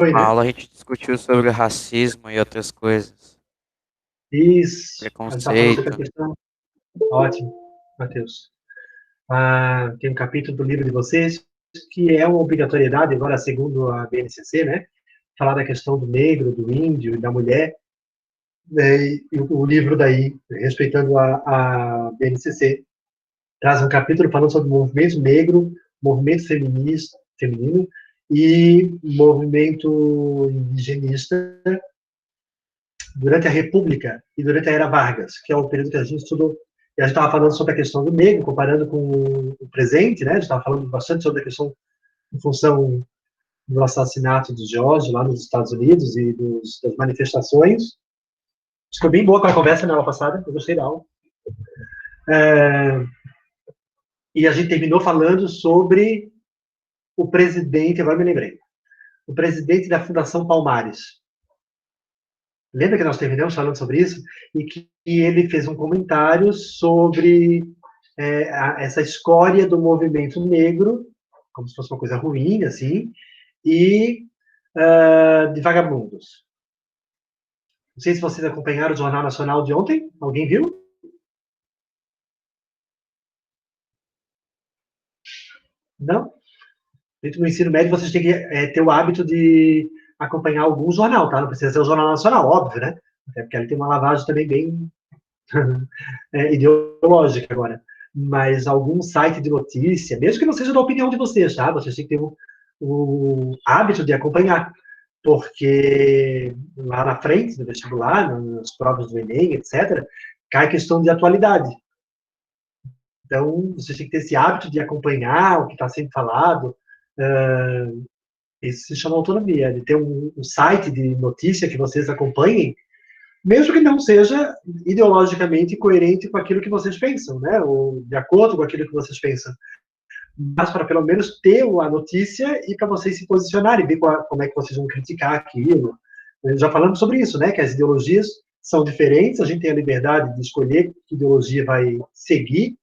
Foi, Na né? aula a gente discutiu sobre racismo e outras coisas, Isso. A gente estava falando sobre a preconceito. questão. Ótimo, Matheus. Tem um capítulo do livro de vocês que é uma obrigatoriedade, agora segundo a BNCC, né? Falar da questão do negro, do índio e da mulher. Né? E o livro daí, respeitando a BNCC, traz um capítulo falando sobre o movimento negro, movimento feminista, feminino e movimento indigenista durante a República e durante a Era Vargas, que é o período que a gente estudou. E a gente estava falando sobre a questão do negro, comparando com o presente, né? A gente estava falando bastante sobre a questão em função do assassinato de George lá nos Estados Unidos e das manifestações. Acho que foi bem boa aquela conversa na aula passada, eu gostei da aula. E a gente terminou falando sobre o presidente, agora me lembrei, o presidente da Fundação Palmares. Lembra que nós terminamos falando sobre isso? E que ele fez um comentário sobre essa escória do movimento negro, como se fosse uma coisa ruim, assim, e de vagabundos. Não sei se vocês acompanharam o Jornal Nacional de ontem. Alguém viu? Não? Dentro do ensino médio, vocês têm que ter o hábito de acompanhar algum jornal, tá? Não precisa ser o Jornal Nacional, óbvio, né? Até porque ali tem uma lavagem também bem ideológica agora. Mas algum site de notícia, mesmo que não seja da opinião de vocês, tá? Vocês têm que ter o hábito de acompanhar. Porque lá na frente, no vestibular, nas provas do Enem, etc., cai questão de atualidade. Então, você tem que ter esse hábito de acompanhar o que está sendo falado. Isso se chama autonomia, de ter um site de notícia que vocês acompanhem, mesmo que não seja ideologicamente coerente com aquilo que vocês pensam, né? Ou de acordo com aquilo que vocês pensam. Mas para pelo menos ter a notícia e para vocês se posicionarem, ver como é que vocês vão criticar aquilo. Já falamos sobre isso, né? Que as ideologias são diferentes, a gente tem a liberdade de escolher que ideologia vai seguir,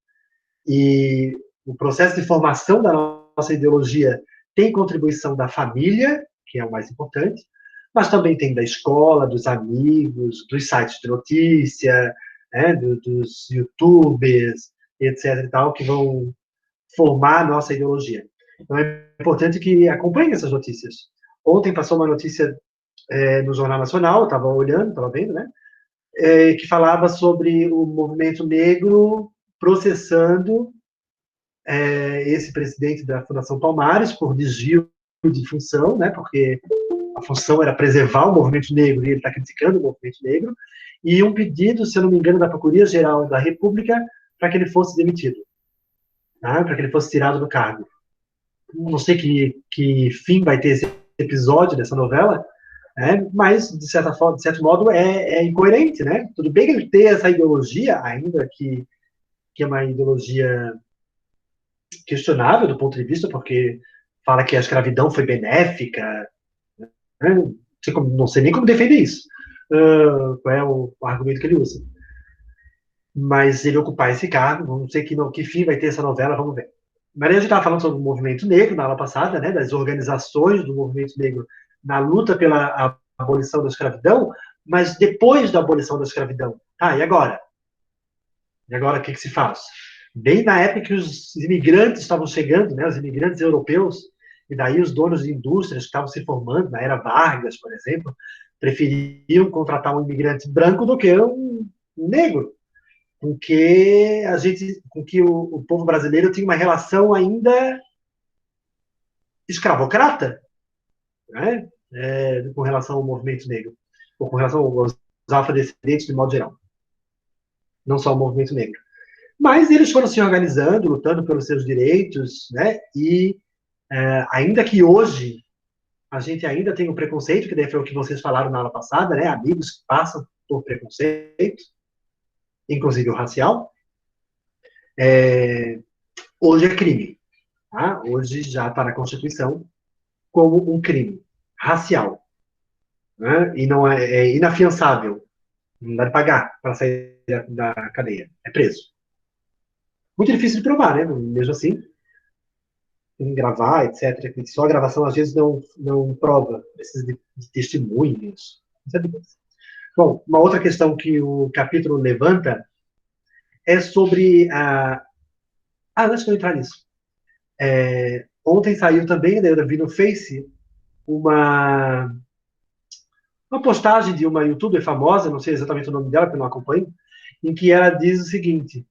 e o processo de formação da nossa ideologia tem contribuição da família, que é o mais importante, mas também tem da escola, dos amigos, dos sites de notícia, né, dos youtubers, etc. e tal, que vão formar a nossa ideologia. Então é importante que acompanhe essas notícias. Ontem passou uma notícia no Jornal Nacional, estava olhando, estava vendo, né? Que falava sobre o movimento negro processando esse presidente da Fundação Palmares por desvio de função, né? Porque a função era preservar o movimento negro e ele está criticando o movimento negro, e um pedido, se eu não me engano, da Procuradoria-Geral da República para que ele fosse demitido, tá? Para que ele fosse tirado do cargo. Não sei que fim vai ter esse episódio dessa novela, mas, de certa forma, de certo modo, é incoerente, né? Tudo bem que ele tenha essa ideologia, ainda que é uma ideologia questionável do ponto de vista, porque fala que a escravidão foi benéfica, né? Não sei nem como defender isso. Qual é o argumento que ele usa. Mas ele ocupar esse cargo, não sei que fim vai ter essa novela, vamos ver. Mas a gente estava falando sobre o movimento negro na aula passada, né, das organizações do movimento negro na luta pela abolição da escravidão, mas depois da abolição da escravidão. E agora? E agora o que se faz? Bem na época que os imigrantes estavam chegando, né, os imigrantes europeus, e daí os donos de indústrias que estavam se formando, na era Vargas, por exemplo, preferiam contratar um imigrante branco do que um negro, com que o povo brasileiro tinha uma relação ainda escravocrata, né, com relação ao movimento negro, ou com relação aos afrodescendentes de modo geral, não só o movimento negro. Mas eles foram se organizando, lutando pelos seus direitos, né? E ainda que hoje a gente ainda tem o preconceito, que daí foi o que vocês falaram na aula passada, né? Amigos que passam por preconceito, inclusive o racial, hoje é crime. Tá? Hoje já está na Constituição como um crime racial. Né? E não é inafiançável. Não dá de pagar para sair da cadeia. É preso. Muito difícil de provar, né? Mesmo assim. em gravar, etc. Que só a gravação às vezes não prova, precisa de testemunhas. Bom, uma outra questão que o capítulo levanta é sobre a... antes de eu entrar nisso. Ontem saiu também, né, eu vi no Face, uma postagem de uma youtuber famosa, não sei exatamente o nome dela, porque eu não acompanho, em que ela diz o seguinte,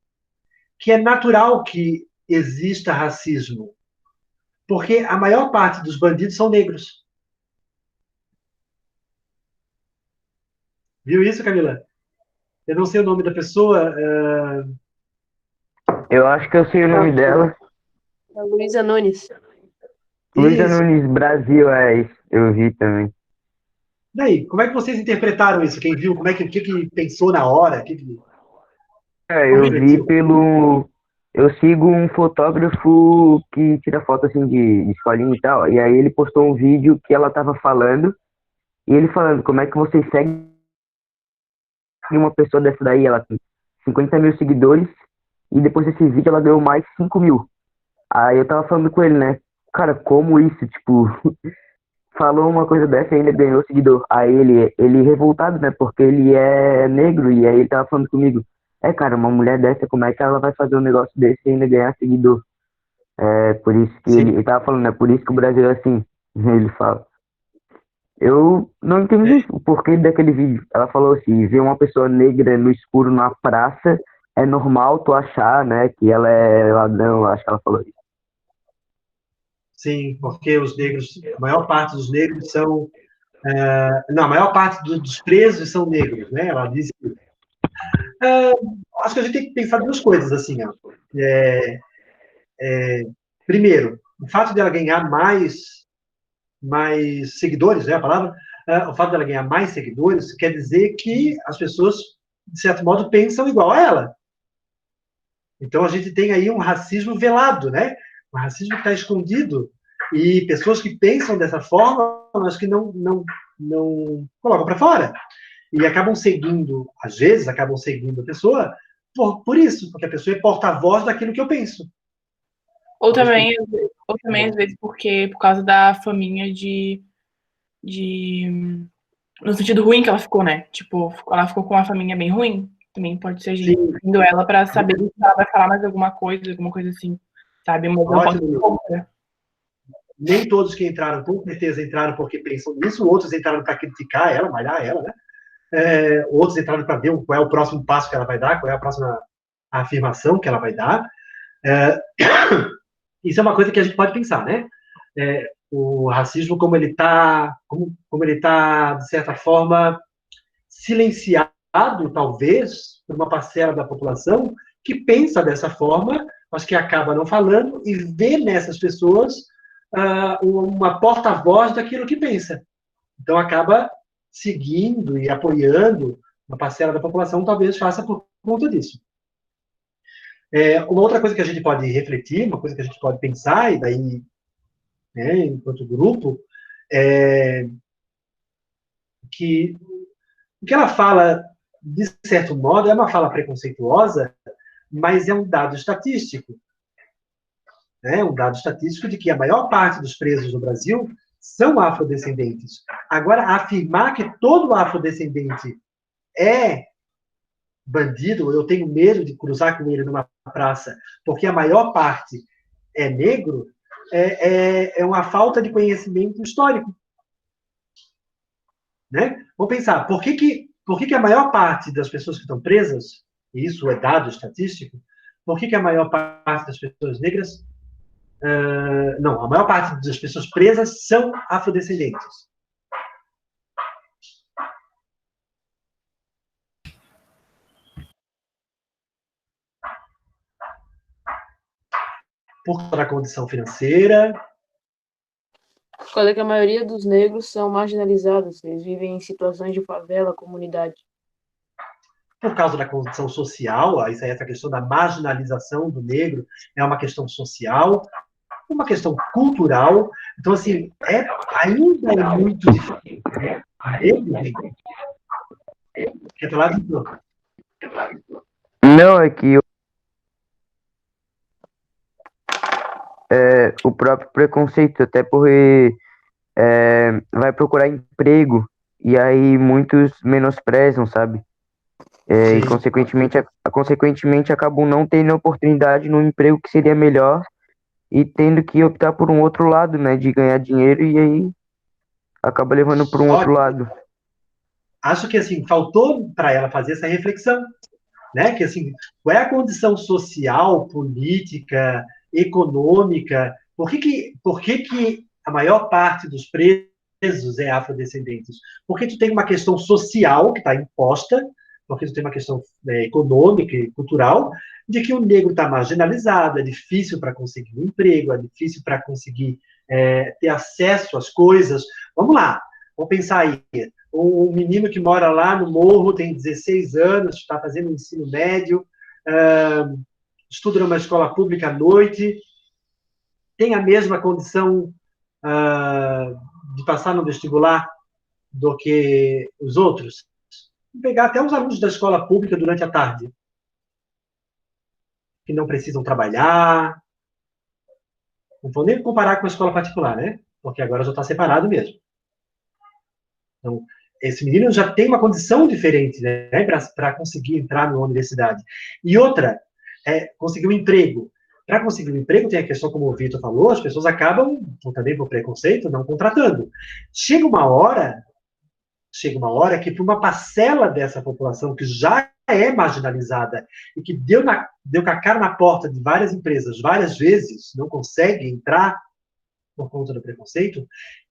que é natural que exista racismo, porque a maior parte dos bandidos são negros. Viu isso, Camila? Eu não sei o nome da pessoa. Eu acho que eu sei o nome dela. A Luísa Nunes. Luísa Isso. Nunes Brasil, é isso. Eu vi também. Daí, como é que vocês interpretaram isso? Quem viu? Como é que pensou na hora? Como Eu vi refletiu? pelo. Eu sigo um fotógrafo que tira foto assim de escolinha e tal. E aí ele postou um vídeo que ela tava falando. E ele falando como é que vocês seguem uma pessoa dessa daí. Ela tem 50 mil seguidores. E depois desse vídeo ela ganhou mais 5 mil. Aí eu tava falando com ele, né? Cara, como isso? Tipo, falou uma coisa dessa e ainda ganhou seguidor. Aí ele revoltado, né? Porque ele é negro e aí ele tava falando comigo. Cara, uma mulher dessa, como é que ela vai fazer um negócio desse e ainda ganhar seguidor? É por isso que Sim. ele tava falando, né? Por isso que o Brasil é assim. Ele fala. Eu não entendi o porquê daquele vídeo. Ela falou assim, ver uma pessoa negra no escuro na praça é normal tu achar, né, que ela é ladrão, acho que ela falou isso. Sim, porque os negros, a maior parte dos negros são. Não, a maior parte dos presos são negros, né? Ela diz. Acho que a gente tem que pensar duas coisas, assim. Ó. Primeiro, o fato dela ganhar mais seguidores, né? A palavra. O fato dela ganhar mais seguidores quer dizer que as pessoas, de certo modo, pensam igual a ela. Então a gente tem aí um racismo velado, né? Um racismo que está escondido e pessoas que pensam dessa forma, mas que não colocam para fora e acabam seguindo, às vezes acabam seguindo a pessoa por isso, porque a pessoa é porta-voz daquilo que eu penso. Ou também, às vezes, porque por causa da faminha no sentido ruim que ela ficou, né? Tipo, ela ficou com uma faminha bem ruim. Também pode ser gente seguindo ela pra saber se ela vai falar mais alguma coisa assim, sabe? Mas não pode ser contra. Nem todos que entraram, com certeza, entraram porque pensam nisso, outros entraram para criticar ela, malhar ela, né? Outros entraram para ver qual é o próximo passo que ela vai dar, qual é a próxima afirmação que ela vai dar. Isso é uma coisa que a gente pode pensar, né? O racismo, como ele está, de certa forma, silenciado, talvez, por uma parcela da população que pensa dessa forma, mas que acaba não falando e vê nessas pessoas uma porta-voz daquilo que pensa. Então, acaba seguindo e apoiando uma parcela da população, talvez faça por conta disso. Uma outra coisa que a gente pode refletir, uma coisa que a gente pode pensar, e daí, né, enquanto grupo, é que o que ela fala, de certo modo, é uma fala preconceituosa, mas é um dado estatístico. Né? Um dado estatístico de que a maior parte dos presos no Brasil são afrodescendentes. Agora, afirmar que todo afrodescendente é bandido, eu tenho medo de cruzar com ele numa praça, porque a maior parte é negro, é uma falta de conhecimento histórico. Né? Vamos pensar, por que a maior parte das pessoas que estão presas, e isso é dado estatístico, por que a maior parte das pessoas negras, não, a maior parte das pessoas presas são afrodescendentes? Por causa da condição financeira. Por causa que a maioria dos negros são marginalizados, eles vivem em situações de favela, comunidade. Por causa da condição social, isso aí, essa questão da marginalização do negro é uma questão social, uma questão cultural. Então, assim, ainda é muito difícil. Quer falar, Vitor? Não, é que o próprio preconceito, até porque vai procurar emprego e aí muitos menosprezam, sabe? E Sim. consequentemente acabam não tendo oportunidade no emprego que seria melhor e tendo que optar por um outro lado, né, de ganhar dinheiro e aí acaba levando por um Só outro que lado. acho que assim faltou para ela fazer essa reflexão, né? Que assim, qual é a condição social, política, econômica? Por que que a maior parte dos presos é afrodescendentes? Porque tu tem uma questão social que está imposta, porque tu tem uma questão econômica e cultural de que o negro está marginalizado, é difícil para conseguir um emprego, é difícil para conseguir ter acesso às coisas. Vamos lá, vamos pensar aí. Um menino que mora lá no morro, tem 16 anos, está fazendo ensino médio, estuda numa escola pública à noite, tem a mesma condição de passar no vestibular do que os outros. Vou pegar até os alunos da escola pública durante a tarde, que não precisam trabalhar. Não vou nem comparar com a escola particular, né? Porque agora já está separado mesmo. Então, esse menino já tem uma condição diferente, né, para conseguir entrar numa universidade. E outra, conseguir um emprego. Para conseguir um emprego, tem a questão, como o Vitor falou, as pessoas acabam, também por preconceito, não contratando. Chega uma hora que, para uma parcela dessa população que já é marginalizada e que deu com a cara na porta de várias empresas várias vezes, não consegue entrar por conta do preconceito,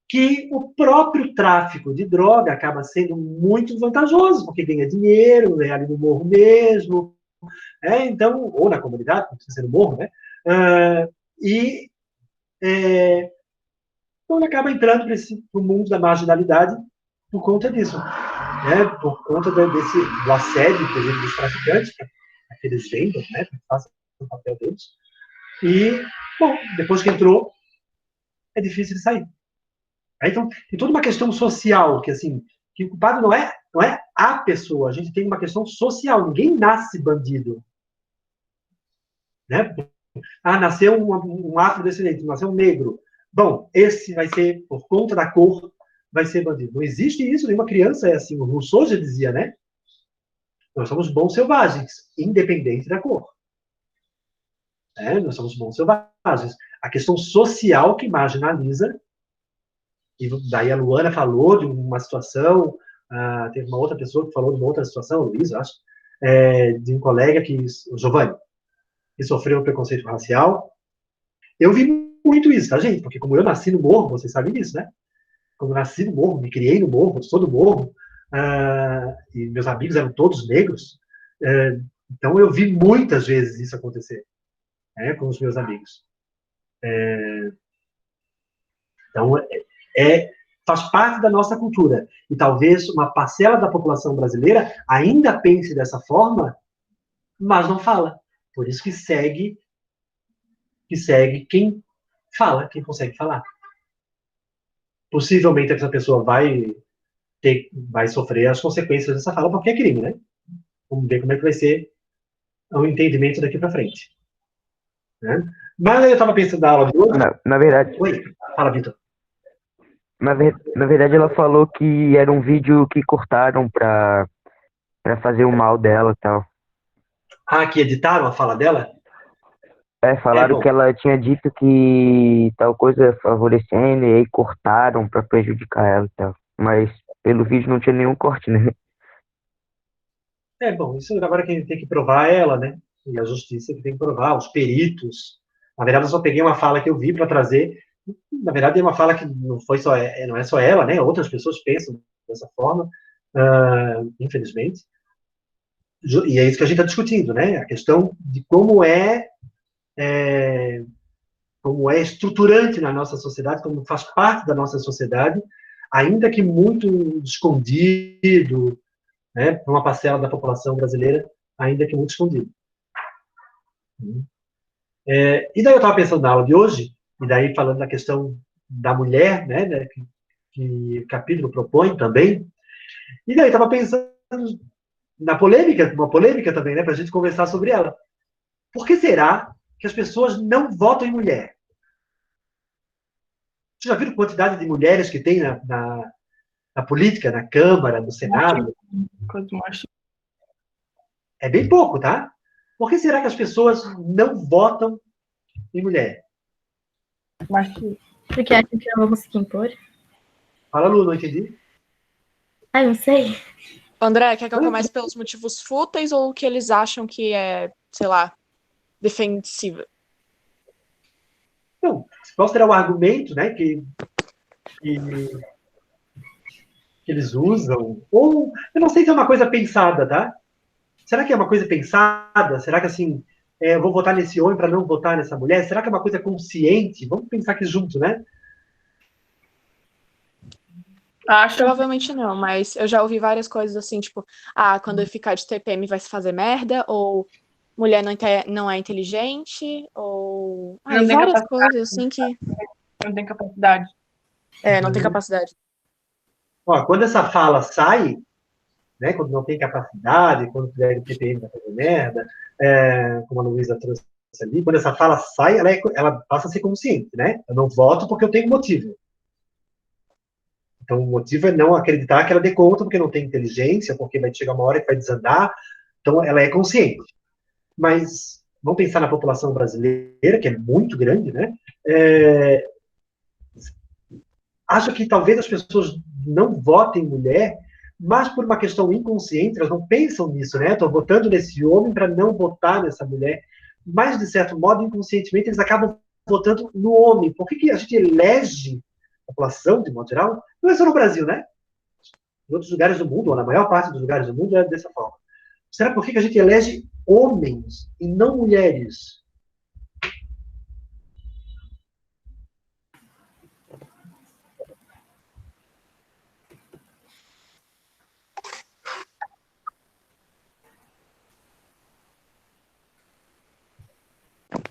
que o próprio tráfico de droga acaba sendo muito vantajoso, porque ganha dinheiro, é ali no morro mesmo, então, ou na comunidade, não precisa ser no morro, né? E então ele acaba entrando para o mundo da marginalidade por conta disso, por conta do assédio, por exemplo, dos traficantes, para que eles vendam, para que façam o papel deles. E, bom, depois que entrou, é difícil de sair. Então, tem toda uma questão social, que assim, que o culpado não é a pessoa, a gente tem uma questão social, ninguém nasce bandido. Né? Nasceu um afrodescendente, nasceu um negro. Bom, esse vai ser, por conta da cor, vai ser bandido. Não existe isso, nenhuma criança é assim. O Rousseau já dizia, né? Nós somos bons selvagens, independente da cor. Nós somos bons selvagens. A questão social que marginaliza. E daí a Luana falou de uma situação, teve uma outra pessoa que falou de uma outra situação, o Luiz, acho, de um colega o Giovanni, que sofreu preconceito racial. Eu vi muito isso, tá, gente? Porque como eu nasci no morro, vocês sabem disso, né? Como eu nasci no morro, me criei no morro, sou do morro, e meus amigos eram todos negros, então eu vi muitas vezes isso acontecer, com os meus amigos. Então, faz parte da nossa cultura. E talvez uma parcela da população brasileira ainda pense dessa forma, mas não fala. Por isso que segue quem fala, quem consegue falar. Possivelmente essa pessoa vai sofrer as consequências dessa fala, porque é crime, né? Vamos ver como é que vai ser o entendimento daqui para frente. Né? Mas eu estava pensando na aula de hoje. Na verdade. Oi, fala, Vitor. Na verdade, ela falou que era um vídeo que cortaram pra fazer o mal dela e tal. Que editaram a fala dela? Falaram que ela tinha dito que tal coisa favorecendo, e aí cortaram pra prejudicar ela e tal. Mas pelo vídeo não tinha nenhum corte, né? Bom, isso agora quem tem que provar é ela, né? E a justiça que tem que provar, os peritos. Na verdade, eu só peguei uma fala que eu vi para trazer. Na verdade, é uma fala que não é só ela, né? Outras pessoas pensam dessa forma, infelizmente. E é isso que a gente está discutindo, né? A questão de como é estruturante na nossa sociedade, como faz parte da nossa sociedade, ainda que muito escondido, né? Para uma parcela da população brasileira, ainda que muito escondido. E daí eu estava pensando na aula de hoje, e daí falando da questão da mulher, né, que o capítulo propõe também, e daí estava pensando na polêmica, uma polêmica também, né, para a gente conversar sobre ela. Por que será que as pessoas não votam em mulher? Você já viu a quantidade de mulheres que tem na política, na Câmara, no Senado? É bem pouco, tá? Por que será que as pessoas não votam em mulher? Porque acham que eu não vou conseguir impor. Fala, Lu, não entendi. Ah, não sei. André, quer que eu comece pelos motivos fúteis ou que eles acham que é, sei lá, defensiva? Não, qual será o argumento, né, que eles usam? Ou, eu não sei se é uma coisa pensada, tá? Será que é uma coisa pensada? Será que, assim, eu vou votar nesse homem para não votar nessa mulher? Será que é uma coisa consciente? Vamos pensar aqui junto, né? Acho provavelmente não, mas eu já ouvi várias coisas assim, tipo, quando eu ficar de TPM vai se fazer merda, ou mulher não é inteligente, ou várias coisas assim que... Não tem capacidade. Não tem capacidade. Ó, quando essa fala sai, né, quando não tem capacidade, quando tiver TPM vai fazer merda, como a Luísa trouxe ali, quando essa fala sai, ela passa a ser consciente, né? Eu não voto porque eu tenho motivo. Então, o motivo é não acreditar que ela dê conta porque não tem inteligência, porque vai chegar uma hora que vai desandar. Então, ela é consciente. Mas, vamos pensar na população brasileira, que é muito grande, né? Acho que talvez as pessoas não votem mulher, mas por uma questão inconsciente, elas não pensam nisso, né? Estou votando nesse homem para não votar nessa mulher. Mas, de certo modo, inconscientemente, eles acabam votando no homem. Por que a gente elege a população, de modo geral? Não é só no Brasil, né? Em outros lugares do mundo, ou na maior parte dos lugares do mundo, é dessa forma. Será por que a gente elege homens e não mulheres?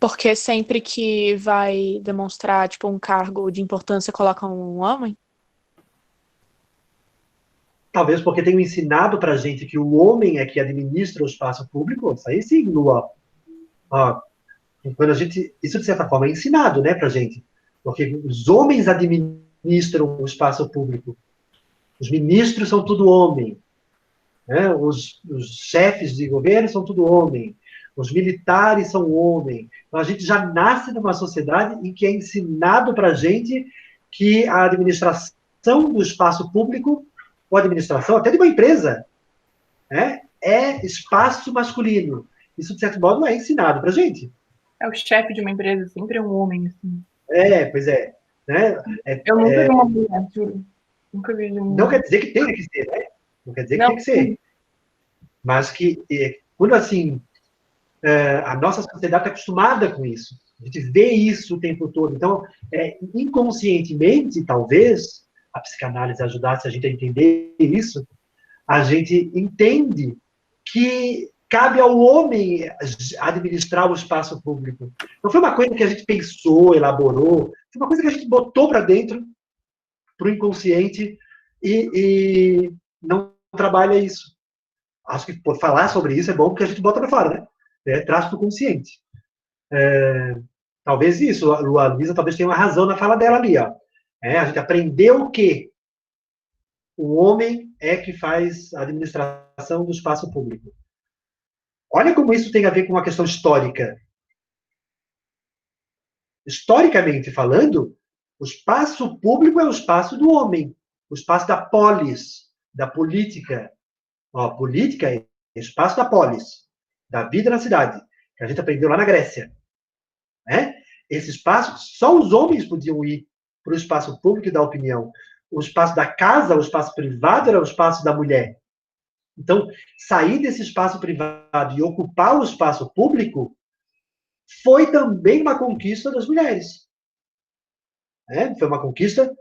Porque sempre que vai demonstrar, tipo, um cargo de importância, coloca um homem? Talvez porque tenham ensinado pra gente que o homem é que administra o espaço público. Isso aí sim, Lua. Quando a gente, isso, de certa forma, é ensinado, né, pra gente. Porque os homens administram o espaço público. Os ministros são tudo homem. Né? Os chefes de governo são tudo homem. Os militares são homem. Então, a gente já nasce numa sociedade em que é ensinado pra gente que a administração do espaço público, ou administração até de uma empresa, né, é espaço masculino. Isso, de certo modo, não é ensinado pra gente. É o chefe de uma empresa, sempre é um homem, assim. Pois é. Né? Eu nunca vi uma mulher, juro. Nunca vi uma mulher. Não quer dizer que tenha que ser, né? Não quer dizer que tem que ser. Mas que, quando assim, a nossa sociedade está acostumada com isso. A gente vê isso o tempo todo. Então, inconscientemente, talvez, a psicanálise ajudasse a gente a entender isso, a gente entende que cabe ao homem administrar o espaço público. Não foi uma coisa que a gente pensou, elaborou, foi uma coisa que a gente botou para dentro, para o inconsciente, e não trabalha isso. Acho que por falar sobre isso é bom porque a gente bota para fora, né? Traz para o consciente. Talvez isso, a Luísa talvez tenha uma razão na fala dela ali. Ó. A gente aprendeu que o homem é que faz a administração do espaço público. Olha como isso tem a ver com uma questão histórica. Historicamente falando, o espaço público é o espaço do homem, o espaço da polis, da política. A política é o espaço da polis, da vida na cidade, que a gente aprendeu lá na Grécia. Né? Esse espaço, só os homens podiam ir para o espaço público e dar opinião. O espaço da casa, o espaço privado, era o espaço da mulher. Então, sair desse espaço privado e ocupar o espaço público foi também uma conquista das mulheres. Foi uma conquista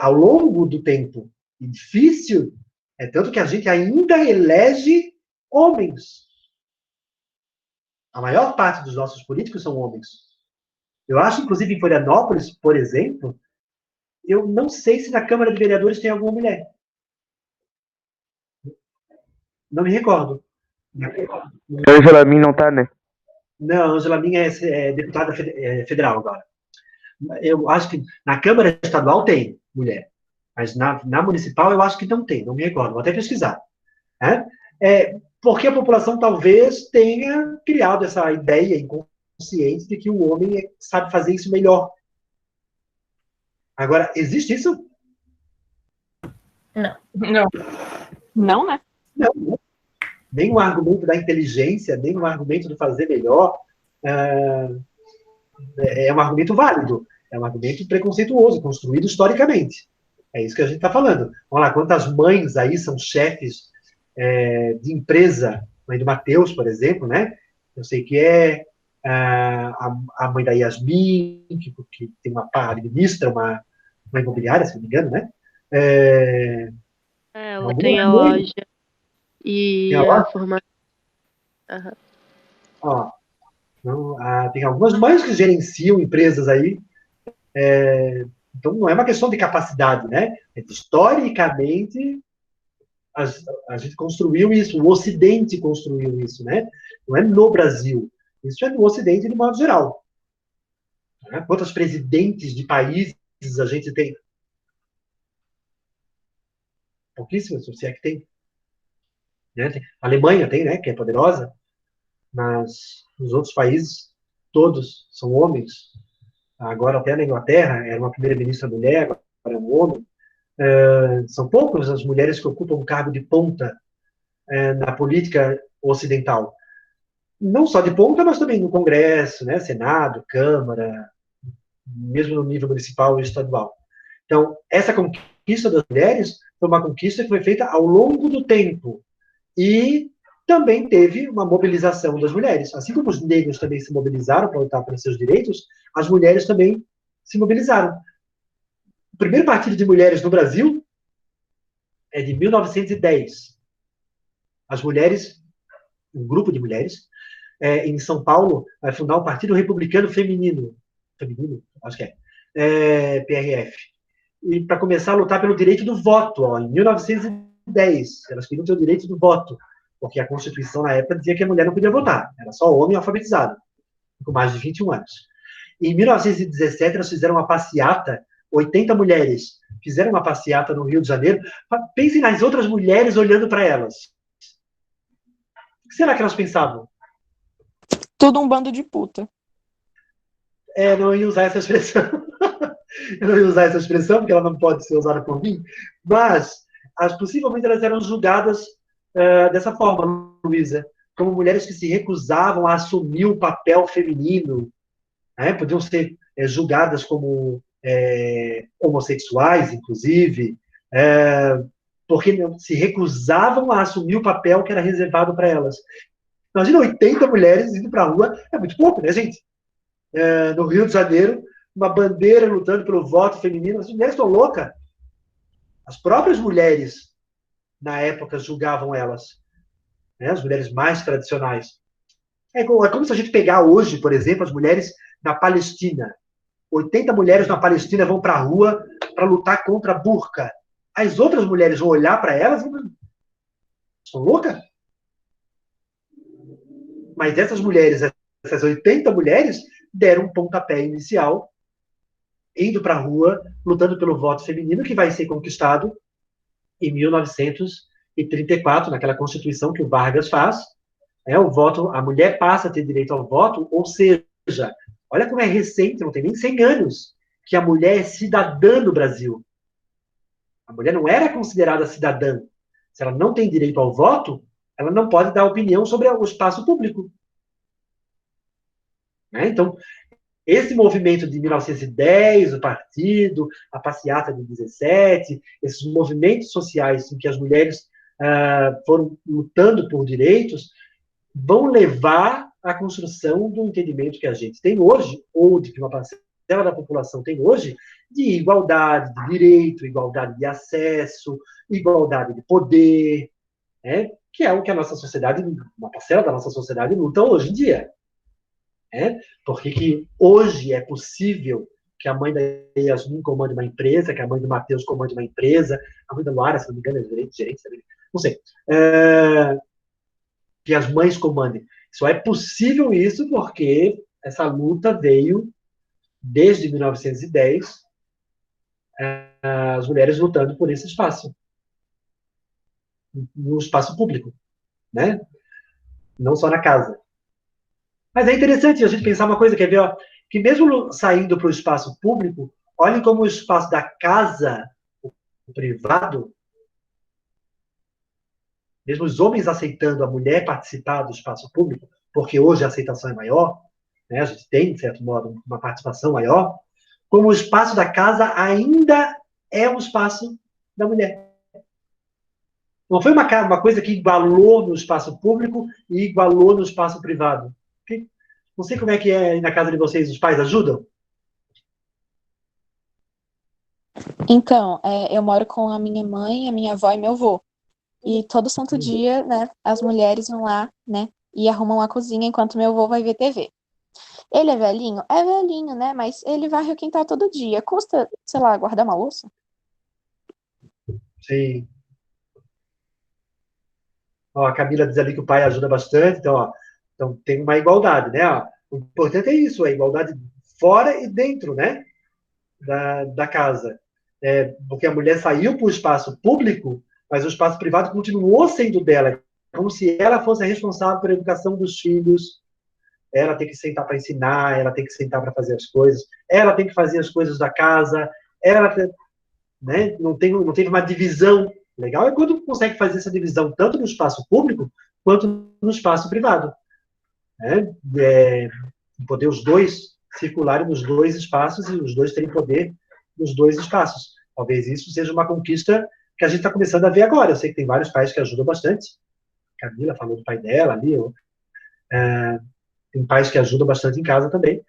ao longo do tempo. E difícil, tanto que a gente ainda elege homens. A maior parte dos nossos políticos são homens. Eu acho, inclusive, em Florianópolis, por exemplo, eu não sei se na Câmara de Vereadores tem alguma mulher. Não me recordo. Angela Min não tá, né? Não, Angela Min é deputada federal agora. Eu acho que na Câmara Estadual tem mulher, mas na municipal eu acho que não tem, não me recordo, vou até pesquisar. Né? Porque a população talvez tenha criado essa ideia inconsciente de que o homem sabe fazer isso melhor. Agora, existe isso? Não. Não, né? Não. Nem o argumento da inteligência, nem o argumento do fazer melhor é um argumento válido. É um argumento preconceituoso, construído historicamente. É isso que a gente está falando. Vamos lá, quantas mães aí são chefes de empresa, mãe do Matheus, por exemplo, né? Eu sei que é a mãe da Yasmin, que tem administra uma imobiliária, se não me engano, né? Ela tem a loja e Tem a loja? formação. Aham. Ó, tem algumas mães que gerenciam empresas aí. Então, não é uma questão de capacidade, né? Historicamente, a gente construiu isso, o Ocidente construiu isso, né? Não é no Brasil. Isso é no Ocidente, de modo geral. Né? Quantos presidentes de países a gente tem? Pouquíssimos, se é que tem. Né? A Alemanha tem, né? Que é poderosa. Mas os outros países, todos são homens. Agora, até na Inglaterra, era uma primeira-ministra mulher, agora é um homem. São poucas as mulheres que ocupam um cargo de ponta na política ocidental. Não só de ponta, mas também no Congresso, né? Senado, Câmara, mesmo no nível municipal e estadual. Então, essa conquista das mulheres foi uma conquista que foi feita ao longo do tempo. E também teve uma mobilização das mulheres. Assim como os negros também se mobilizaram para lutar pelos seus direitos, as mulheres também se mobilizaram. O primeiro partido de mulheres no Brasil é de 1910. As mulheres, um grupo de mulheres, em São Paulo, vai fundar o Partido Republicano Feminino, acho que PRF, e para começar a lutar pelo direito do voto, em 1910, elas queriam ter o direito do voto, porque a Constituição na época dizia que a mulher não podia votar, era só homem alfabetizado, com mais de 21 anos. Em 1917, elas fizeram uma passeata, 80 mulheres fizeram uma passeata no Rio de Janeiro. Pensem nas outras mulheres olhando para elas. O que será que elas pensavam? Tudo um bando de puta. Não ia usar essa expressão. Eu não ia usar essa expressão, porque ela não pode ser usada por mim, mas possivelmente elas eram julgadas dessa forma, Luísa, como mulheres que se recusavam a assumir o papel feminino, né? Podiam ser julgadas como homossexuais, inclusive, porque se recusavam a assumir o papel que era reservado para elas. Imagina 80 mulheres indo para a rua, é muito pouco, né, gente? No Rio de Janeiro, uma bandeira lutando pelo voto feminino. As mulheres estão loucas. As próprias mulheres, na época, julgavam elas, né? As mulheres mais tradicionais. É como se a gente pegar hoje, por exemplo, as mulheres na Palestina. 80 mulheres na Palestina vão para a rua para lutar contra a burca. As outras mulheres vão olhar para elas e vão... São loucas? Mas essas mulheres, essas 80 mulheres, deram um pontapé inicial, indo para a rua, lutando pelo voto feminino, que vai ser conquistado em 1934, naquela Constituição que o Vargas faz. O voto, a mulher passa a ter direito ao voto, ou seja, olha como é recente, não tem nem 100 anos, que a mulher é cidadã no Brasil. A mulher não era considerada cidadã. Se ela não tem direito ao voto, ela não pode dar opinião sobre o espaço público. Então, esse movimento de 1910, o partido, a passeata de 17, esses movimentos sociais em que as mulheres foram lutando por direitos, vão levar à construção do entendimento que a gente tem hoje, ou de que uma parcela da população tem hoje, de igualdade de direito, igualdade de acesso, igualdade de poder, que é o que a nossa sociedade, uma parcela da nossa sociedade luta hoje em dia. Porque que hoje é possível que a mãe da Yasmin comande uma empresa, que a mãe do Matheus comande uma empresa, a mãe da Luara, se não me engano, é gerente também, não sei, que as mães comandem. Só é possível isso porque essa luta veio desde 1910, as mulheres lutando por esse espaço, no espaço público, né? Não só na casa. Mas é interessante a gente pensar uma coisa, quer ver, ó, que mesmo saindo para o espaço público, olhem como o espaço da casa, o privado, mesmo os homens aceitando a mulher participar do espaço público, porque hoje a aceitação é maior, né, a gente tem, de certo modo, uma participação maior, como o espaço da casa ainda é um espaço da mulher. Não foi uma coisa que igualou no espaço público e igualou no espaço privado. Não sei como é que é na casa de vocês, os pais ajudam? Então, eu moro com a minha mãe, a minha avó e meu avô. E todo santo dia, né, as mulheres vão lá, né, e arrumam a cozinha enquanto meu avô vai ver TV. Ele é velhinho? É velhinho, né, mas ele varre o quintal todo dia. Custa, sei lá, guardar uma louça? Sim. Ó, a Camila diz ali que o pai ajuda bastante, então tem uma igualdade, né? Ó, o importante é isso, a igualdade fora e dentro, né? Da casa. Porque a mulher saiu para o espaço público, mas o espaço privado continuou sendo dela, como se ela fosse a responsável pela educação dos filhos. Ela tem que sentar para ensinar, ela tem que sentar para fazer as coisas, ela tem que fazer as coisas da casa, ela, né, não teve uma divisão. Legal é quando consegue fazer essa divisão tanto no espaço público quanto no espaço privado. Né? Poder os dois circularem nos dois espaços e os dois terem poder nos dois espaços. Talvez isso seja uma conquista que a gente está começando a ver agora. Eu sei que tem vários pais que ajudam bastante. Camila falou do pai dela ali. Tem pais que ajudam bastante em casa também.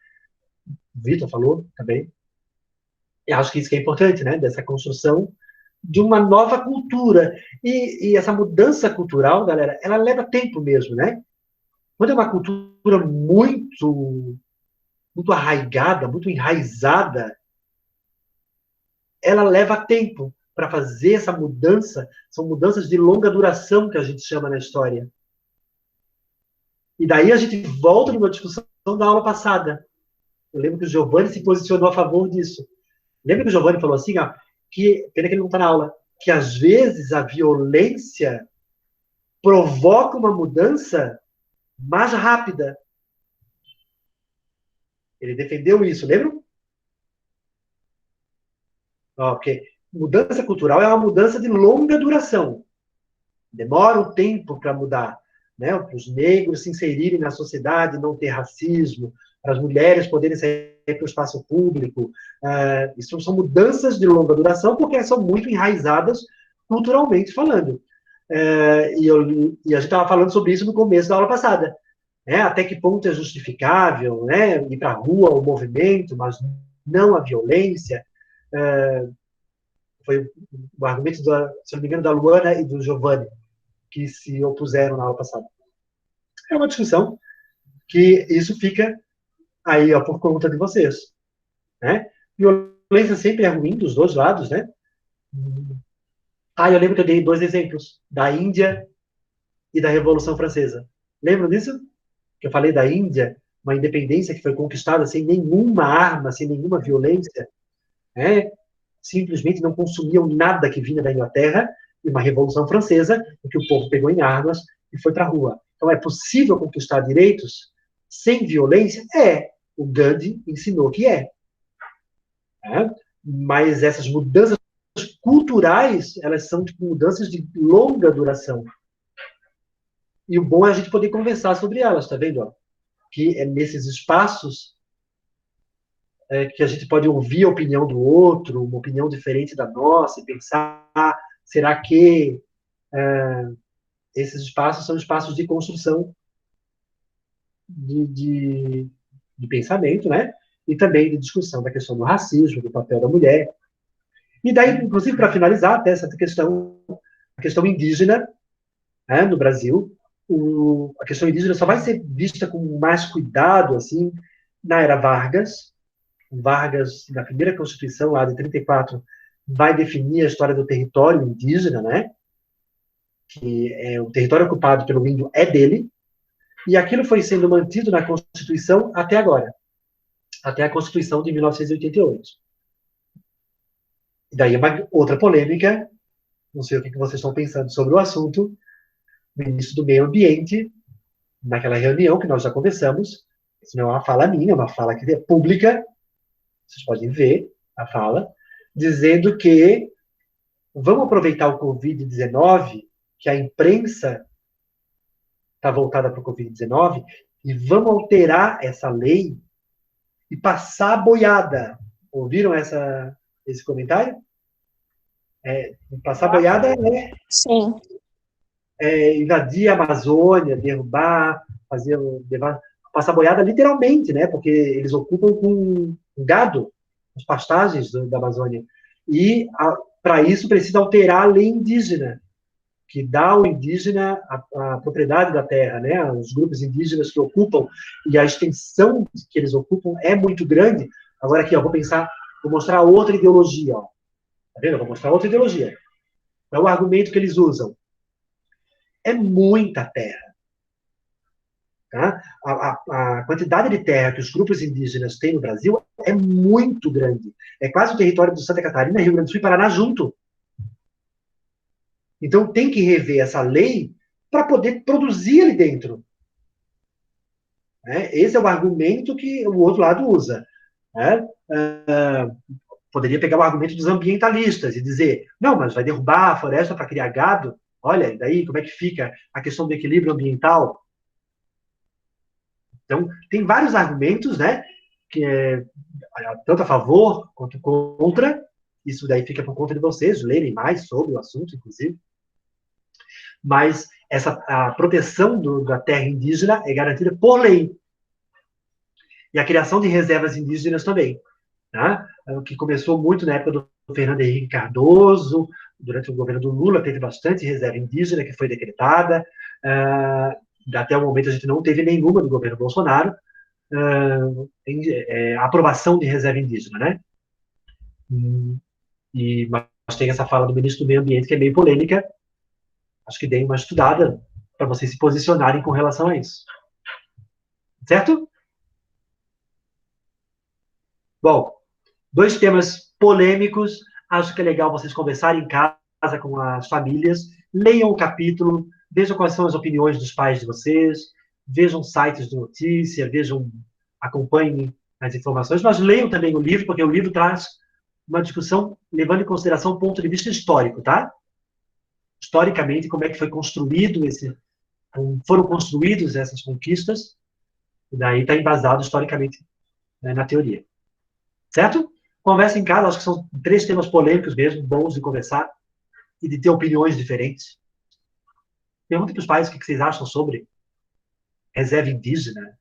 O Vitor falou também. E acho que isso que é importante, né? Dessa construção de uma nova cultura. E essa mudança cultural, galera, ela leva tempo mesmo, né? Quando é uma cultura muito arraigada, muito enraizada, ela leva tempo para fazer essa mudança. São mudanças de longa duração que a gente chama na história. E daí a gente volta numa discussão da aula passada. Eu lembro que o Giovanni se posicionou a favor disso. Lembra que o Giovanni falou assim, ó, que, pena que ele não está na aula, que às vezes a violência provoca uma mudança mais rápida. Ele defendeu isso, lembram? Ok. Mudança cultural é uma mudança de longa duração. Demora um tempo para mudar. Né? Para os negros se inserirem na sociedade, não ter racismo, para as mulheres poderem sair para o espaço público. Isso são mudanças de longa duração, porque são muito enraizadas culturalmente falando. E a gente estava falando sobre isso no começo da aula passada. Né? Até que ponto é justificável, né? Ir para a rua, o movimento, mas não a violência. Foi o argumento, se não me engano, da Luana e do Giovanni, que se opuseram na aula passada. É uma discussão que isso fica aí, ó, por conta de vocês. Né? Violência sempre é ruim dos dois lados, né? Eu lembro que eu dei 2 exemplos, da Índia e da Revolução Francesa. Lembram disso? Que eu falei da Índia, uma independência que foi conquistada sem nenhuma arma, sem nenhuma violência, né? Simplesmente não consumiam nada que vinha da Inglaterra, e uma Revolução Francesa, em que o povo pegou em armas e foi para a rua. Então, é possível conquistar direitos sem violência? O Gandhi ensinou que é. Mas essas mudanças culturais, elas são tipo, mudanças de longa duração. E o bom é a gente poder conversar sobre elas, tá vendo? Ó? Que é nesses espaços que a gente pode ouvir a opinião do outro, uma opinião diferente da nossa, e pensar, será que esses espaços são espaços de construção de pensamento, né? E também de discussão da questão do racismo, do papel da mulher. E daí, inclusive, para finalizar, até essa questão, a questão indígena, né, no Brasil, a questão indígena só vai ser vista com mais cuidado, assim, na era Vargas. Vargas, na primeira Constituição, lá de 34, vai definir a história do território indígena, né? Que o território ocupado pelo índio é dele, e aquilo foi sendo mantido na Constituição até agora. até a Constituição de 1988. E daí uma outra polêmica, não sei o que vocês estão pensando sobre o assunto, o ministro do Meio Ambiente, naquela reunião que nós já conversamos, isso não é uma fala minha, é uma fala que é pública, vocês podem ver a fala, dizendo que vamos aproveitar o Covid-19, que a imprensa está voltada para o Covid-19, e vamos alterar essa lei e passar a boiada. Ouviram esse comentário? Passar a boiada Sim. é invadir a Amazônia, derrubar, passar a boiada literalmente, né? Porque eles ocupam com gado as pastagens da Amazônia. E, para isso, precisa alterar a lei indígena, que dá ao indígena a propriedade da terra, né? Os grupos indígenas que ocupam, e a extensão que eles ocupam é muito grande. Agora aqui, ó, vou mostrar outra ideologia, ó. Tá vendo? Eu vou mostrar outra ideologia. É o argumento que eles usam. É muita terra. Tá? A quantidade de terra que os grupos indígenas têm no Brasil é muito grande. É quase o território de Santa Catarina, Rio Grande do Sul e Paraná junto. Então, tem que rever essa lei para poder produzir ali dentro. Esse é o argumento que o outro lado usa. Poderia pegar o argumento dos ambientalistas e dizer, não, mas vai derrubar a floresta para criar gado? Olha, e daí como é que fica a questão do equilíbrio ambiental? Então, tem vários argumentos, né, que é tanto a favor quanto contra. Isso daí fica por conta de vocês lerem mais sobre o assunto, inclusive. Mas a proteção da terra indígena é garantida por lei. E a criação de reservas indígenas também. Tá? O que começou muito na época do Fernando Henrique Cardoso, durante o governo do Lula, teve bastante reserva indígena que foi decretada. Até o momento a gente não teve nenhuma do governo Bolsonaro. A aprovação de reserva indígena, né? Mas tem essa fala do ministro do Meio Ambiente que é meio polêmica. Acho que dei uma estudada para vocês se posicionarem com relação a isso. Certo? Bom, 2 temas polêmicos. Acho que é legal vocês conversarem em casa com as famílias. Leiam o capítulo, vejam quais são as opiniões dos pais de vocês, vejam sites de notícia, acompanhem as informações, mas leiam também o livro, porque o livro traz uma discussão levando em consideração o ponto de vista histórico, tá? Historicamente, como é que foi construído foram construídas essas conquistas, e daí está embasado historicamente, né, na teoria. Certo? Conversa em casa, acho que são 3 temas polêmicos mesmo, bons de conversar e de ter opiniões diferentes. Pergunte para os pais o que vocês acham sobre reserva indígena,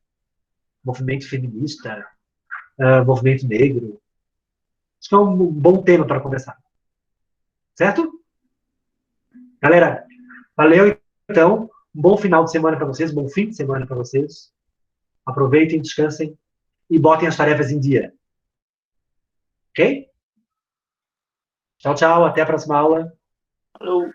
movimento feminista, movimento negro. Acho que é um bom tema para conversar. Certo? Galera, valeu então. Um bom final de semana para vocês, bom fim de semana para vocês. Aproveitem, descansem e botem as tarefas em dia. Ok? Tchau, tchau. Até a próxima aula. Falou.